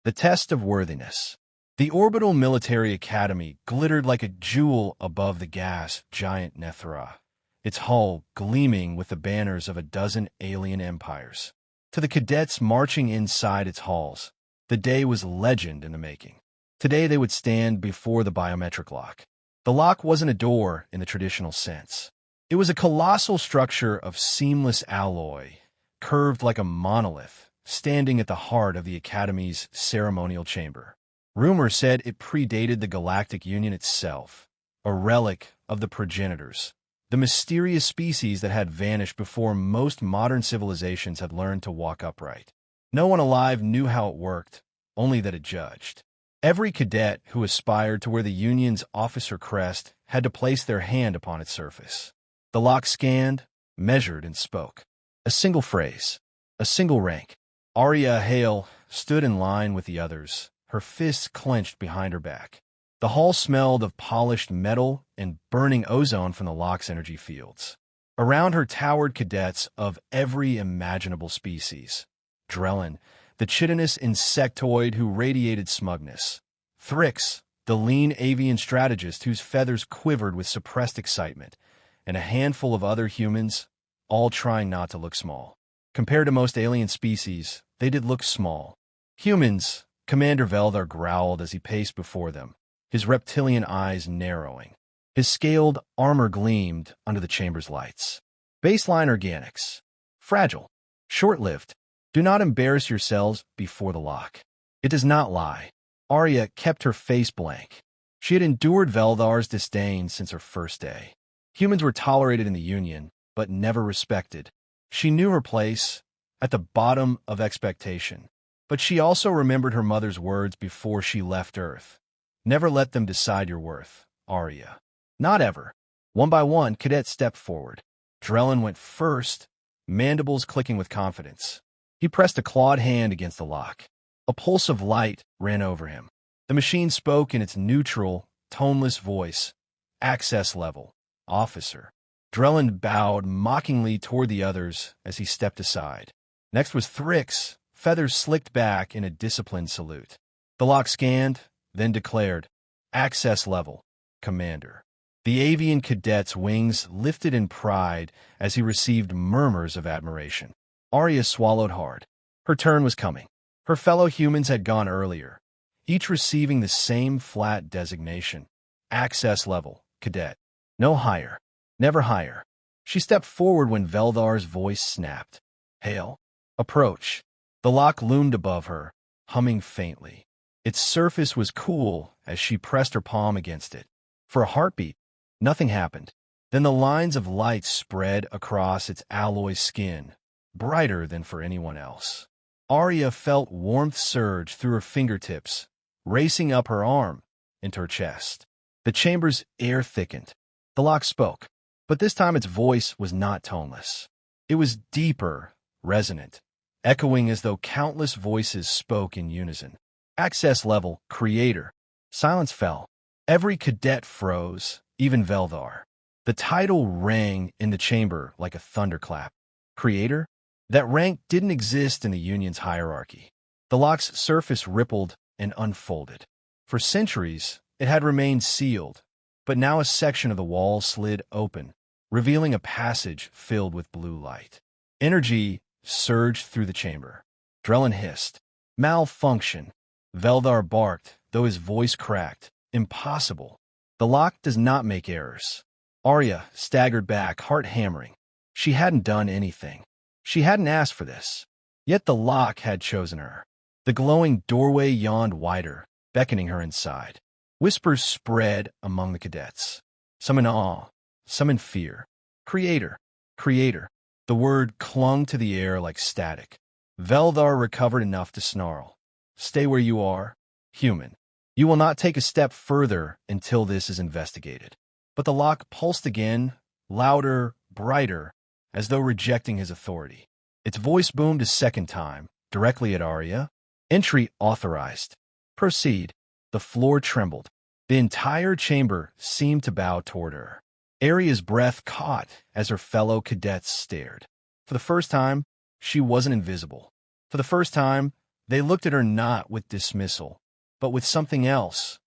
The test of worthiness. The orbital military academy glittered like a jewel above the gas giant Nethra, its hull gleaming with the banners of a dozen alien empires. To the cadets marching inside its halls, the day was legend in the making. Today they would stand before the biometric lock. The lock wasn't a door in the traditional sense. It was a colossal structure of seamless alloy, curved like a monolith, standing at the heart of the Academy's ceremonial chamber. Rumor said it predated the Galactic Union itself, a relic of the Progenitors, the mysterious species that had vanished before most modern civilizations had learned to walk upright. No one alive knew how it worked, only that it judged. Every cadet who aspired to wear the Union's officer crest had to place their hand upon its surface. The lock scanned, measured, and spoke. A single phrase, a single rank. Aria Hale stood in line with the others, her fists clenched behind her back. The hall smelled of polished metal and burning ozone from the lock's energy fields. Around her towered cadets of every imaginable species. Drellin, the chitinous insectoid who radiated smugness. Thrix, the lean avian strategist whose feathers quivered with suppressed excitement. And a handful of other humans, all trying not to look small. Compared to most alien species, they did look small. Humans, Commander Veyr growled as he paced before them, his reptilian eyes narrowing. His scaled armor gleamed under the chamber's lights. Baseline organics. Fragile. Short-lived. Do not embarrass yourselves before the lock. It does not lie. Aria kept her face blank. She had endured Veldar's disdain since her first day. Humans were tolerated in the Union, but never respected. She knew her place, at the bottom of expectation. But she also remembered her mother's words before she left Earth. Never let them decide your worth, Aria. Not ever. One by one, cadets stepped forward. Drellin went first, mandibles clicking with confidence. He pressed a clawed hand against the lock. A pulse of light ran over him. The machine spoke in its neutral, toneless voice. Access level. Officer. Drellin bowed mockingly toward the others as he stepped aside. Next was Thrix, feathers slicked back in a disciplined salute. The lock scanned, then declared, Access level, Commander. The avian cadet's wings lifted in pride as he received murmurs of admiration. Aria swallowed hard. Her turn was coming. Her fellow humans had gone earlier, each receiving the same flat designation. Access level, Cadet. No higher. Never higher. She stepped forward when Veldar's voice snapped. Hale. Approach. The lock loomed above her, humming faintly. Its surface was cool as she pressed her palm against it. For a heartbeat, nothing happened. Then the lines of light spread across its alloy skin, brighter than for anyone else. Aria felt warmth surge through her fingertips, racing up her arm into her chest. The chamber's air thickened. The lock spoke, but this time its voice was not toneless. It was deeper, resonant, echoing as though countless voices spoke in unison. Access level, Creator. Silence fell. Every cadet froze, even Veyr. The title rang in the chamber like a thunderclap. Creator? That rank didn't exist in the Union's hierarchy. The lock's surface rippled and unfolded. For centuries, it had remained sealed, but now a section of the wall slid open, revealing a passage filled with blue light. Energy surged through the chamber. Drellin hissed. Malfunction. Veyr barked, though his voice cracked. Impossible. The lock does not make errors. Aria staggered back, heart hammering. She hadn't done anything. She hadn't asked for this. Yet the lock had chosen her. The glowing doorway yawned wider, beckoning her inside. Whispers spread among the cadets. Some in awe, some in fear. Creator. Creator. The word clung to the air like static. Veyr recovered enough to snarl. Stay where you are, human. You will not take a step further until this is investigated. But the lock pulsed again, louder, brighter, as though rejecting his authority. Its voice boomed a second time, directly at Aria. Entry authorized. Proceed. The floor trembled. The entire chamber seemed to bow toward her. Aria's breath caught as her fellow cadets stared. For the first time, she wasn't invisible. For the first time, They looked at her not with dismissal, but with something else: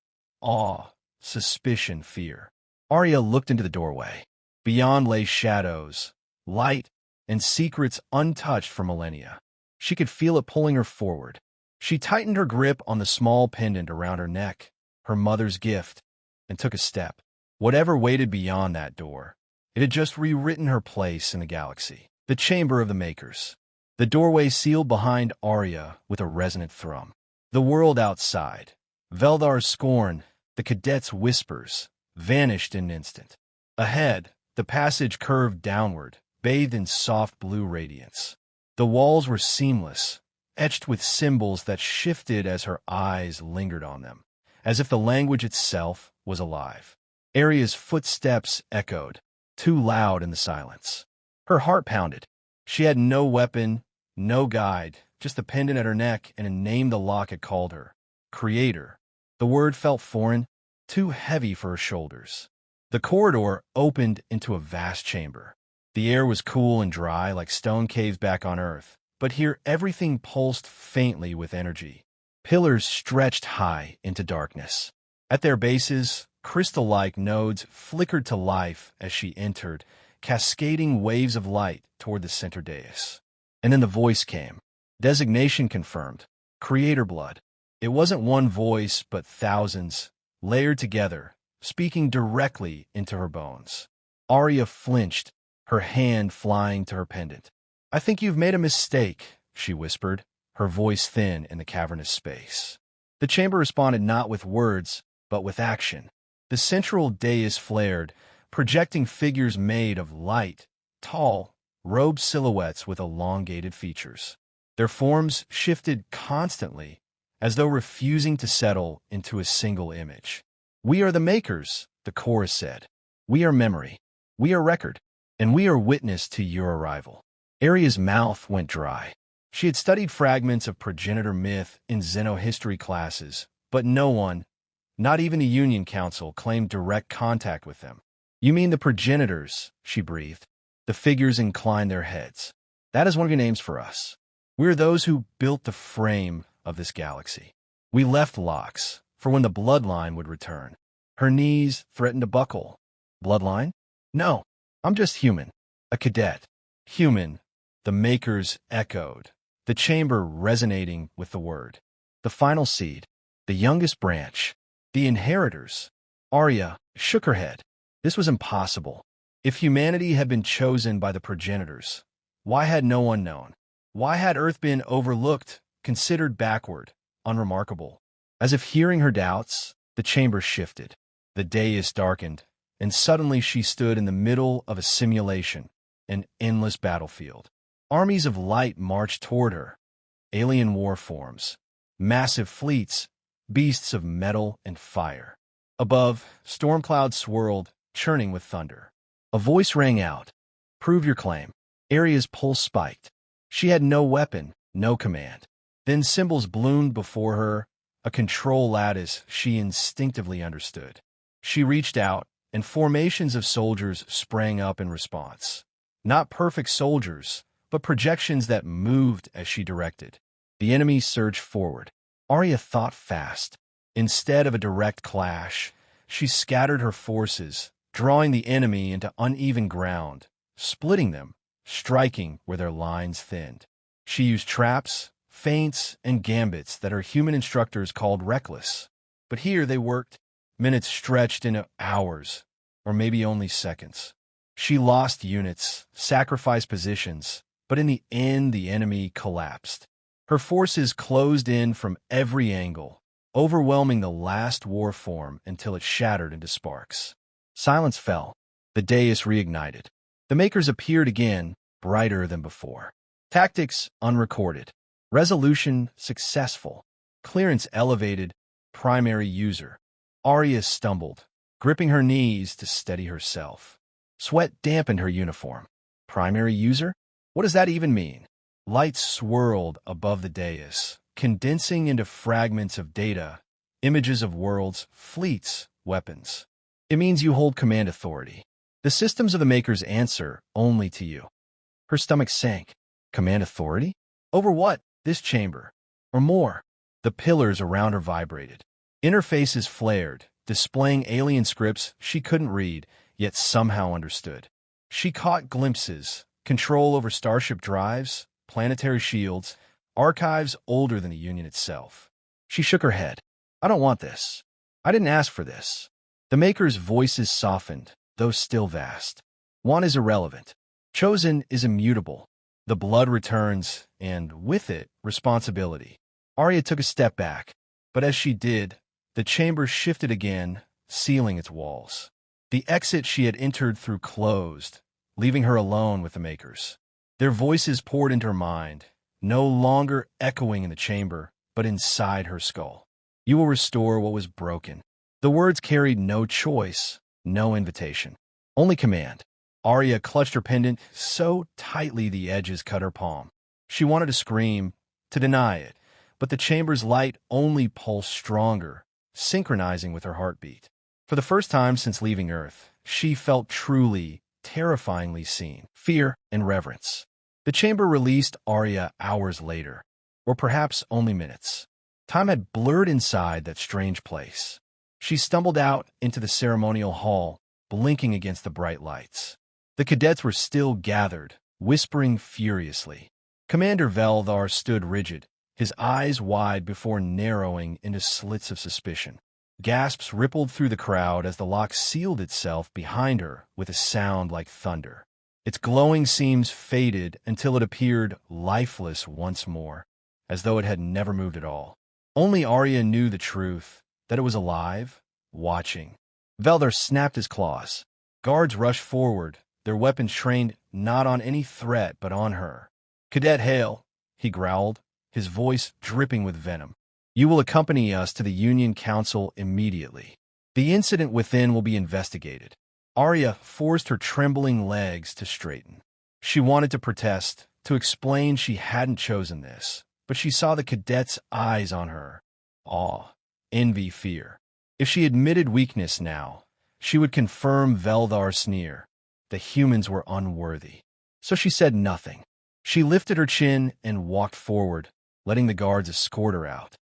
awe, suspicion, fear. Aria looked into the doorway. Beyond lay shadows, light, and secrets untouched for millennia. She could feel it pulling her forward. She tightened her grip on the small pendant around her neck, her mother's gift, and took a step. Whatever waited beyond that door, it had just rewritten her place in the galaxy. The chamber of the Makers. The doorway sealed behind Aria with a resonant thrum. The world outside, Veldar's scorn, the cadet's whispers, vanished in an instant. Ahead, the passage curved downward, bathed in soft blue radiance. The walls were seamless, etched with symbols that shifted as her eyes lingered on them, as if the language itself was alive. Aria's footsteps echoed, too loud in the silence. Her heart pounded. She had no weapon, no guide, just the pendant at her neck and a name the lock had called her: Creator. The word felt foreign, too heavy for her shoulders. The corridor opened into a vast chamber. The air was cool and dry like stone caves back on Earth, but here everything pulsed faintly with energy. Pillars stretched high into darkness. At their bases, crystal-like nodes flickered to life as she entered, cascading waves of light toward the center dais. And then the voice came. Designation confirmed. Creator blood. It wasn't one voice, but thousands, layered together, speaking directly into her bones. Aria flinched, her hand flying to her pendant. "I think you've made a mistake," she whispered, her voice thin in the cavernous space. The chamber responded not with words, but with action. The central dais flared, projecting figures made of light, tall, robed silhouettes with elongated features. Their forms shifted constantly, as though refusing to settle into a single image. "We are the Makers," the chorus said. "We are memory. We are record. And we are witness to your arrival." Aria's mouth went dry. She had studied fragments of progenitor myth in xenohistory classes, but no one, not even the Union Council, claimed direct contact with them. "You mean the progenitors," she breathed. The figures inclined their heads. "That is one of your names for us. We are those who built the frame of this galaxy. We left locks for when the bloodline would return." Her knees threatened to buckle. "Bloodline? No, I'm just human. A cadet. Human," the Makers echoed, the chamber resonating with the word. "The final seed. The youngest branch. The inheritors." Aria shook her head. This was impossible. If humanity had been chosen by the progenitors, why had no one known? Why had Earth been overlooked, considered backward, unremarkable? As if hearing her doubts, the chamber shifted. The dais darkened, and suddenly she stood in the middle of a simulation, an endless battlefield. Armies of light marched toward her. Alien war forms, massive fleets, beasts of metal and fire. Above, storm clouds swirled, churning with thunder. A voice rang out. "Prove your claim." Aria's pulse spiked. She had no weapon, no command. Then symbols bloomed before her, a control lattice she instinctively understood. She reached out, and formations of soldiers sprang up in response. Not perfect soldiers, but projections that moved as she directed. The enemy surged forward. Aria thought fast. Instead of a direct clash, she scattered her forces, drawing the enemy into uneven ground, splitting them, striking where their lines thinned. She used traps, feints, and gambits that her human instructors called reckless. But here they worked. Minutes stretched into hours, or maybe only seconds. She lost units, sacrificed positions, but in the end the enemy collapsed. Her forces closed in from every angle, overwhelming the last war form until it shattered into sparks. Silence fell. The dais reignited. The Makers appeared again, brighter than before. Tactics unrecorded. Resolution successful. Clearance elevated. Primary user. Aria stumbled, gripping her knees to steady herself. Sweat dampened her uniform. Primary user? What does that even mean? Light swirled above the dais, condensing into fragments of data, images of worlds, fleets, weapons. It means you hold command authority. The systems of the Makers answer only to you. Her stomach sank. Command authority? Over what? This chamber. or more. The pillars around her vibrated. Interfaces flared, displaying alien scripts she couldn't read, yet somehow understood. She caught glimpses, control over starship drives, planetary shields, archives older than the Union itself. She shook her head. I don't want this. I didn't ask for this. The Maker's voices softened, though still vast. Want is irrelevant. Chosen is immutable. The blood returns, and with it, responsibility. Aria took a step back, but as she did, the chamber shifted again, sealing its walls. The exit she had entered through closed, leaving her alone with the Makers. Their voices poured into her mind, no longer echoing in the chamber, but inside her skull. You will restore what was broken. The words carried no choice, no invitation, only command. Aria clutched her pendant so tightly the edges cut her palm. She wanted to scream, to deny it, but the chamber's light only pulsed stronger, synchronizing with her heartbeat. For the first time since leaving Earth, she felt truly, terrifyingly seen, fear and reverence. The chamber released Aria hours later, or perhaps only minutes. Time had blurred inside that strange place. She stumbled out into the ceremonial hall, blinking against the bright lights. The cadets were still gathered, whispering furiously. Commander Veyr stood rigid, his eyes wide before narrowing into slits of suspicion. Gasps rippled through the crowd as the lock sealed itself behind her with a sound like thunder. Its glowing seams faded until it appeared lifeless once more, as though it had never moved at all. Only Aria knew the truth, that it was alive, watching. Veyr snapped his claws. Guards rushed forward, their weapons trained not on any threat but on her. Cadet Hale, he growled, his voice dripping with venom. You will accompany us to the Union Council immediately. The incident within will be investigated. Aria forced her trembling legs to straighten. She wanted to protest, to explain she hadn't chosen this, but she saw the cadet's eyes on her. Awe, envy, fear. If she admitted weakness now, she would confirm Veyr's sneer. The humans were unworthy. So she said nothing. She lifted her chin and walked forward, letting the guards escort her out.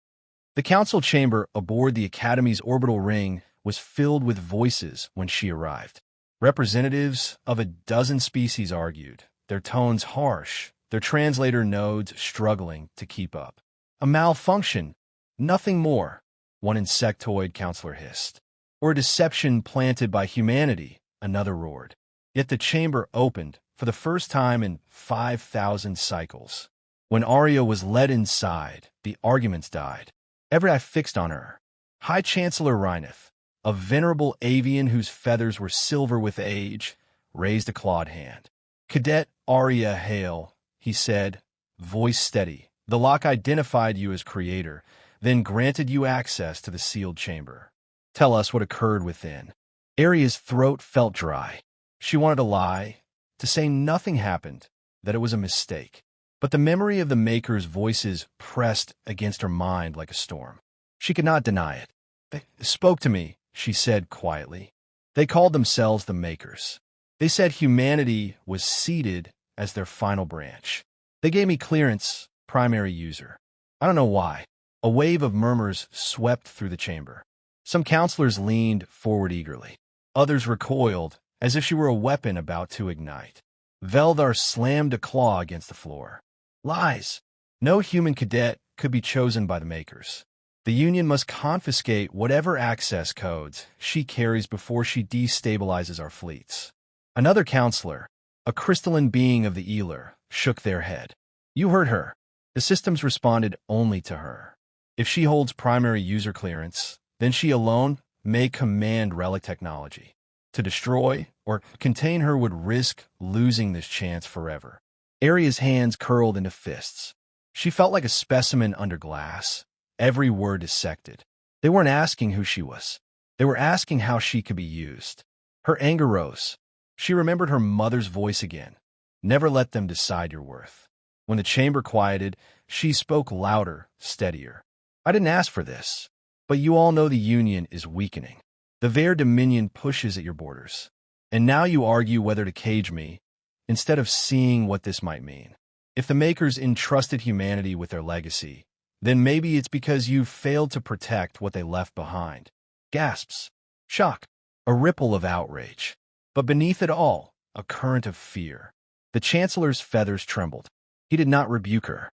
The council chamber aboard the Academy's orbital ring was filled with voices when she arrived. Representatives of a dozen species argued, their tones harsh, their translator nodes struggling to keep up. A malfunction, nothing more, one insectoid counselor hissed. Or a deception planted by humanity, another roared. Yet the chamber opened for the first time in 5,000 cycles. When Aria was led inside, the arguments died. Every eye fixed on her. High Chancellor Reineth, a venerable avian whose feathers were silver with age, raised a clawed hand. Cadet Aria Hale, he said, voice steady. The lock identified you as creator, then granted you access to the sealed chamber. Tell us what occurred within. Aria's throat felt dry. She wanted to lie, to say nothing happened, that it was a mistake. But the memory of the Maker's voices pressed against her mind like a storm. She could not deny it. They spoke to me, she said quietly. They called themselves the Makers. They said humanity was seeded as their final branch. They gave me clearance, primary user. I don't know why. A wave of murmurs swept through the chamber. Some counselors leaned forward eagerly. Others recoiled, as if she were a weapon about to ignite. Veyr slammed a claw against the floor. Lies. No human cadet could be chosen by the Makers. The Union must confiscate whatever access codes she carries before she destabilizes our fleets. Another counselor, a crystalline being of the Eeler, shook their head. You heard her. The systems responded only to her. If she holds primary user clearance, then she alone may command relic technology. To destroy or contain her would risk losing this chance forever. Aria's hands curled into fists. She felt like a specimen under glass, every word dissected. They weren't asking who she was. They were asking how she could be used. Her anger rose. She remembered her mother's voice again. Never let them decide your worth. When the chamber quieted, she spoke louder, steadier. I didn't ask for this, but you all know the Union is weakening. The Veyr Dominion pushes at your borders. And now you argue whether to cage me, instead of seeing what this might mean. If the Makers entrusted humanity with their legacy, then maybe it's because you've failed to protect what they left behind. Gasps. Shock. A ripple of outrage. But beneath it all, a current of fear. The Chancellor's feathers trembled. He did not rebuke her.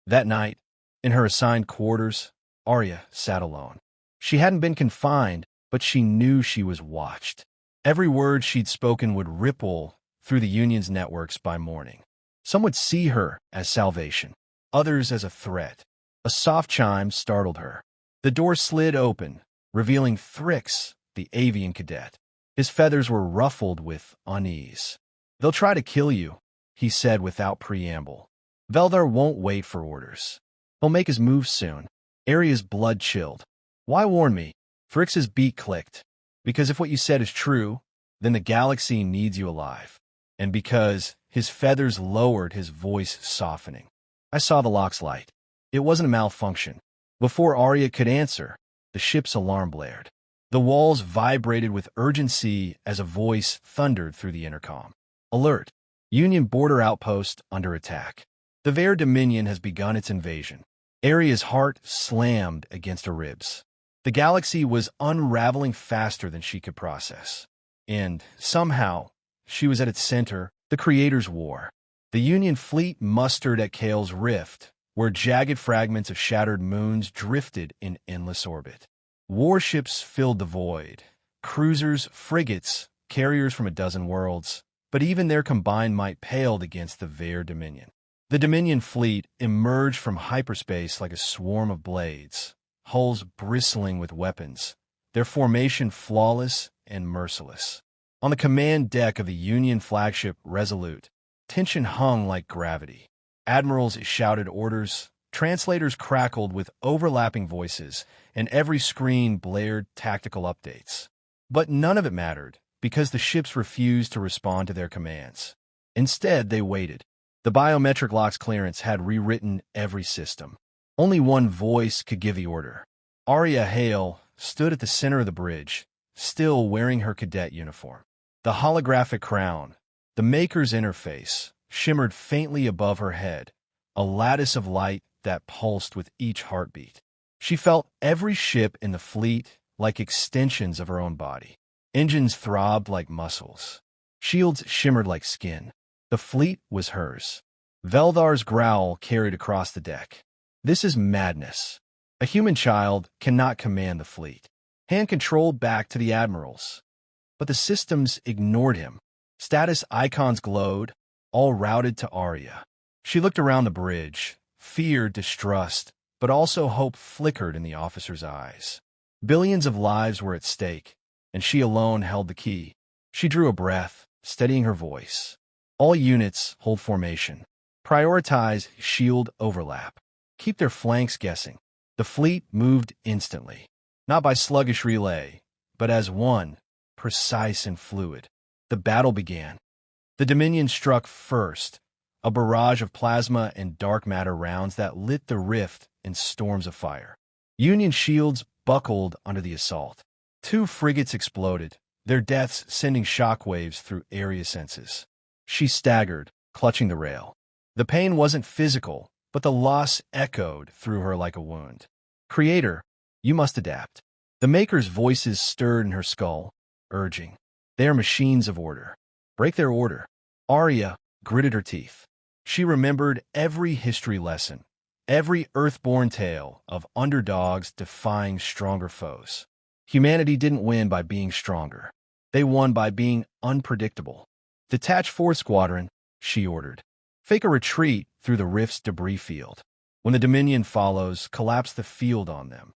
That night, in her assigned quarters, Aria sat alone. She hadn't been confined, but she knew she was watched. Every word she'd spoken would ripple through the Union's networks by morning. Some would see her as salvation, others as a threat. A soft chime startled her. The door slid open, revealing Thrix, the avian cadet. His feathers were ruffled with unease. "They'll try to kill you," he said without preamble. "Veldar won't wait for orders. He'll make his move soon." Aria's blood chilled. "Why warn me?" Thrix's beak clicked. "Because if what you said is true, then the galaxy needs you alive." And because his feathers lowered, his voice softening. "I saw the lock's light. It wasn't a malfunction." Before Aria could answer, the ship's alarm blared. The walls vibrated with urgency as a voice thundered through the intercom. "Alert! Union border outpost under attack. The Veyr Dominion has begun its invasion." Aria's heart slammed against her ribs. The galaxy was unraveling faster than she could process. And, somehow, she was at its center, the Creator's War. The Union fleet mustered at Kale's Rift, where jagged fragments of shattered moons drifted in endless orbit. Warships filled the void. Cruisers, frigates, carriers from a dozen worlds. But even their combined might paled against the Veyr Dominion. The Dominion fleet emerged from hyperspace like a swarm of blades, hulls bristling with weapons, their formation flawless and merciless. On the command deck of the Union flagship Resolute, tension hung like gravity. Admirals shouted orders, translators crackled with overlapping voices, and every screen blared tactical updates. But none of it mattered, because the ships refused to respond to their commands. Instead, they waited. The biometric lock's clearance had rewritten every system. Only one voice could give the order. Aria Hale stood at the center of the bridge, still wearing her cadet uniform. The holographic crown, the Maker's interface, shimmered faintly above her head, a lattice of light that pulsed with each heartbeat. She felt every ship in the fleet like extensions of her own body. Engines throbbed like muscles. Shields shimmered like skin. The fleet was hers. Veldar's growl carried across the deck. "This is madness. A human child cannot command the fleet." Hand controlled back to the admirals. But the systems ignored him. Status icons glowed, all routed to Aria. She looked around the bridge. Fear, distrust, but also hope flickered in the officer's eyes. Billions of lives were at stake, and she alone held the key. She drew a breath, steadying her voice. "All units hold formation. Prioritize shield overlap. Keep their flanks guessing." The fleet moved instantly, not by sluggish relay, but as one, precise and fluid. The battle began. The Dominion struck first, a barrage of plasma and dark matter rounds that lit the rift in storms of fire. Union shields buckled under the assault. 2 frigates exploded, their deaths sending shockwaves through area senses. She staggered, clutching the rail. The pain wasn't physical, but the loss echoed through her like a wound. "Creator, you must adapt." The Maker's voices stirred in her skull, urging. "They are machines of order. Break their order." Aria gritted her teeth. She remembered every history lesson, every Earthborn tale of underdogs defying stronger foes. Humanity didn't win by being stronger. They won by being unpredictable. "Detach 4th Squadron," she ordered. "Fake a retreat through the rift's debris field. When the Dominion follows, collapse the field on them."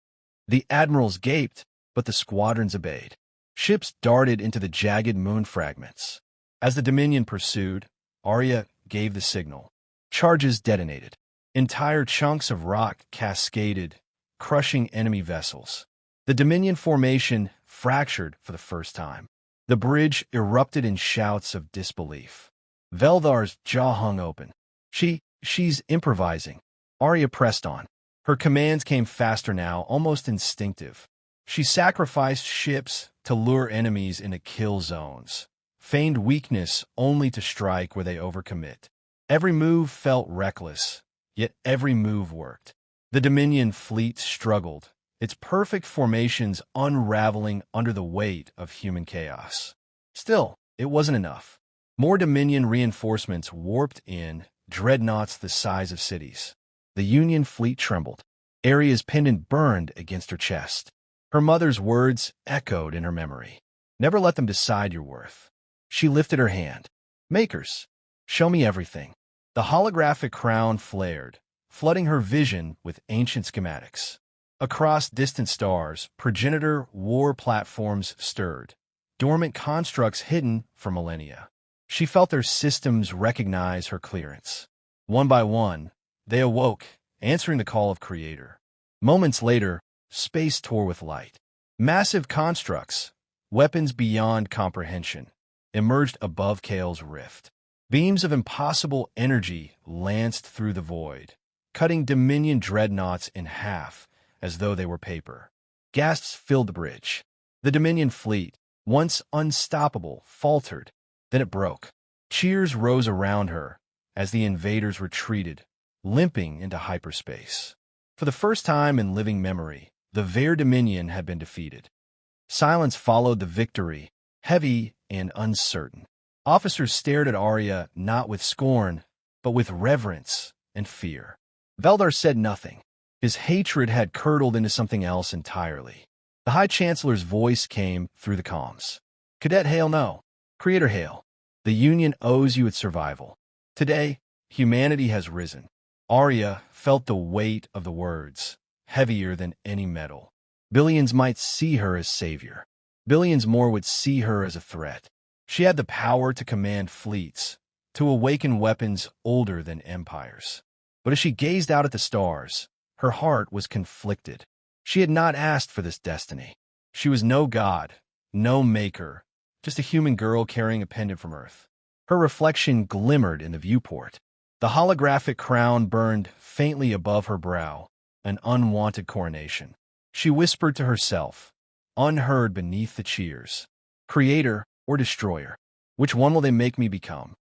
The admirals gaped, but the squadrons obeyed. Ships darted into the jagged moon fragments. As the Dominion pursued, Aria gave the signal. Charges detonated. Entire chunks of rock cascaded, crushing enemy vessels. The Dominion formation fractured for the first time. The bridge erupted in shouts of disbelief. Veldar's jaw hung open. She's improvising." Aria pressed on. Her commands came faster now, almost instinctive. She sacrificed ships to lure enemies into kill zones, feigned weakness only to strike where they overcommit. Every move felt reckless, yet every move worked. The Dominion fleet struggled, its perfect formations unraveling under the weight of human chaos. Still, it wasn't enough. More Dominion reinforcements warped in, dreadnoughts the size of cities. The Union fleet trembled. Aria's pendant burned against her chest. Her mother's words echoed in her memory. Never let them decide your worth. She lifted her hand. Makers, show me everything. The holographic crown flared, flooding her vision with ancient schematics. Across distant stars, Progenitor war platforms stirred, dormant constructs hidden for millennia. She felt their systems recognize her clearance. One by one, they awoke, answering the call of Creator. Moments later, space tore with light. Massive constructs, weapons beyond comprehension, emerged above Kale's rift. Beams of impossible energy lanced through the void, cutting Dominion dreadnoughts in half as though they were paper. Gasps filled the bridge. The Dominion fleet, once unstoppable, faltered. Then it broke. Cheers rose around her as the invaders retreated, limping into hyperspace. For the first time in living memory, the Veyr Dominion had been defeated. Silence followed the victory, heavy and uncertain. Officers stared at Aria not with scorn, but with reverence and fear. Veldar said nothing. His hatred had curdled into something else entirely. The High Chancellor's voice came through the comms. Cadet Hale, no. Creator Hale. The Union owes you its survival. Today, humanity has risen. Aria felt the weight of the words, heavier than any metal. Billions might see her as savior. Billions more would see her as a threat. She had the power to command fleets, to awaken weapons older than empires. But as she gazed out at the stars, her heart was conflicted. She had not asked for this destiny. She was no god, no maker, just a human girl carrying a pendant from Earth. Her reflection glimmered in the viewport. The holographic crown burned faintly above her brow, an unwanted coronation. She whispered to herself, unheard beneath the cheers, Creator or Destroyer, which one will they make me become?